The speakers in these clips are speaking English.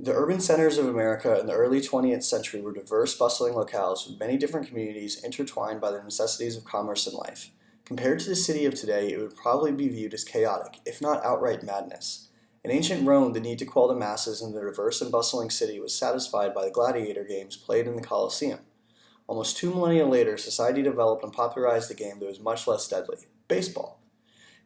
The urban centers of America in the early 20th century were diverse, bustling locales with many different communities intertwined by the necessities of commerce and life. Compared to the city of today, it would probably be viewed as chaotic, if not outright madness. In ancient Rome, the need to quell the masses in the diverse and bustling city was satisfied by the gladiator games played in the Colosseum. Almost 2 millennia later, society developed and popularized a game that was much less deadly: baseball.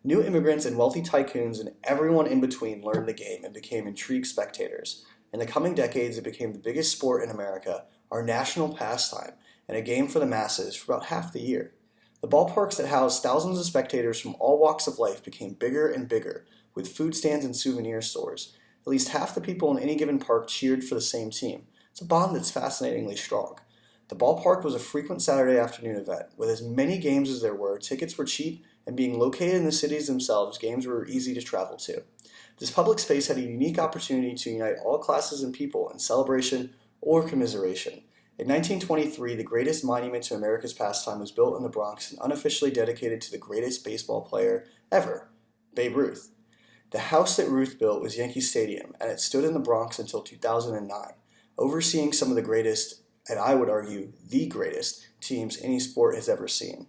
New immigrants and wealthy tycoons and everyone in between learned the game and became intrigued spectators. In the coming decades, it became the biggest sport in America, our national pastime, and a game for the masses for about half the year. The ballparks that housed thousands of spectators from all walks of life became bigger and bigger, with food stands and souvenir stores. At least half the people in any given park cheered for the same team. It's a bond that's fascinatingly strong. The ballpark was a frequent Saturday afternoon event. With as many games as there were, tickets were cheap, and being located in the cities themselves, games were easy to travel to. This public space had a unique opportunity to unite all classes and people in celebration or commiseration. In 1923, the greatest monument to America's pastime was built in the Bronx and unofficially dedicated to the greatest baseball player ever, Babe Ruth. The house that Ruth built was Yankee Stadium, and it stood in the Bronx until 2009, overseeing some of the greatest, and I would argue the greatest, teams any sport has ever seen.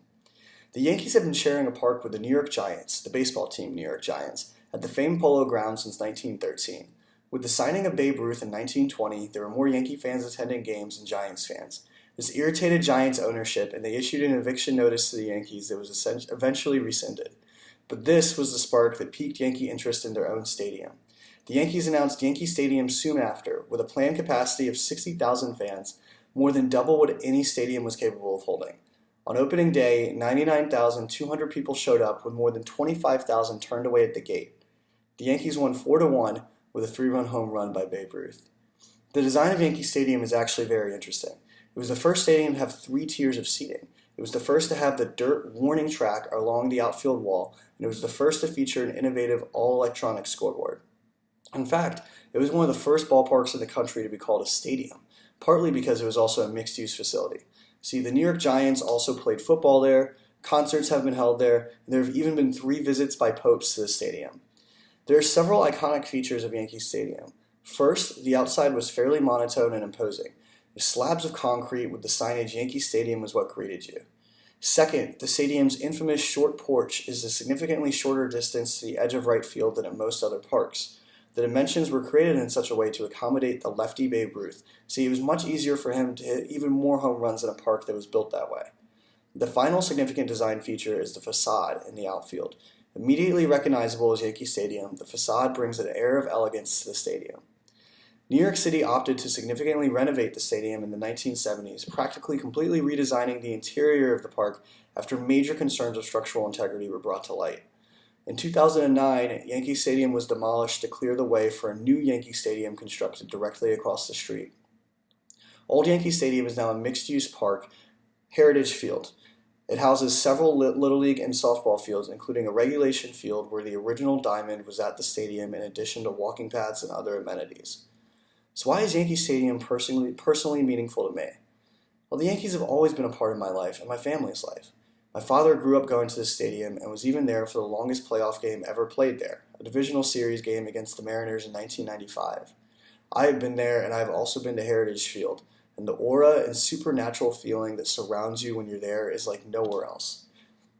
The Yankees have been sharing a park with the New York Giants, the baseball team New York Giants, at the famed Polo Grounds since 1913. With the signing of Babe Ruth in 1920, there were more Yankee fans attending games than Giants fans. This irritated Giants ownership, and they issued an eviction notice to the Yankees that was eventually rescinded. But this was the spark that piqued Yankee interest in their own stadium. The Yankees announced Yankee Stadium soon after, with a planned capacity of 60,000 fans, more than double what any stadium was capable of holding. On opening day, 99,200 people showed up, with more than 25,000 turned away at the gate. The Yankees won 4-1 with a 3-run home run by Babe Ruth. The design of Yankee Stadium is actually very interesting. It was the first stadium to have 3 tiers of seating. It was the first to have the dirt warning track along the outfield wall, and it was the first to feature an innovative all-electronic scoreboard. In fact, it was one of the first ballparks in the country to be called a stadium, partly because it was also a mixed-use facility. See, the New York Giants also played football there, concerts have been held there, and there have even been 3 visits by popes to the stadium. There are several iconic features of Yankee Stadium. First, the outside was fairly monotone and imposing. The slabs of concrete with the signage "Yankee Stadium" was what greeted you. Second, the stadium's infamous short porch is a significantly shorter distance to the edge of right field than at most other parks. The dimensions were created in such a way to accommodate the lefty Babe Ruth, so it was much easier for him to hit even more home runs in a park that was built that way. The final significant design feature is the facade in the outfield. Immediately recognizable as Yankee Stadium, the facade brings an air of elegance to the stadium. New York City opted to significantly renovate the stadium in the 1970s, practically completely redesigning the interior of the park after major concerns of structural integrity were brought to light. In 2009, Yankee Stadium was demolished to clear the way for a new Yankee Stadium constructed directly across the street. Old Yankee Stadium is now a mixed-use park, Heritage Field. It houses several Little League and softball fields, including a regulation field where the original diamond was at the stadium in addition to walking paths and other amenities. So why is Yankee Stadium personally meaningful to me? Well, the Yankees have always been a part of my life and my family's life. My father grew up going to the stadium and was even there for the longest playoff game ever played there, a divisional series game against the Mariners in 1995. I have been there, and I have also been to Heritage Field, and the aura and supernatural feeling that surrounds you when you're there is like nowhere else.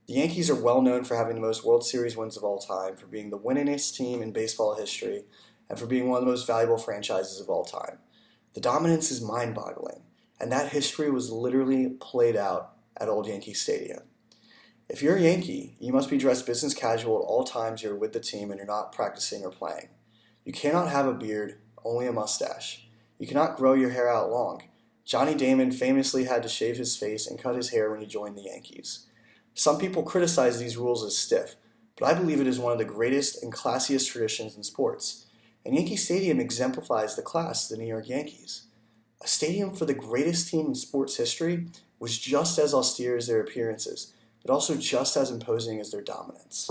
The Yankees are well known for having the most World Series wins of all time, for being the winningest team in baseball history, and for being one of the most valuable franchises of all time. The dominance is mind-boggling, and that history was literally played out at Old Yankee Stadium. If you're a Yankee, you must be dressed business casual at all times you're with the team and you're not practicing or playing. You cannot have a beard, only a mustache. You cannot grow your hair out long. Johnny Damon famously had to shave his face and cut his hair when he joined the Yankees. Some people criticize these rules as stiff, but I believe it is one of the greatest and classiest traditions in sports. And Yankee Stadium exemplifies the class of the New York Yankees. A stadium for the greatest team in sports history was just as austere as their appearances, but also just as imposing as their dominance.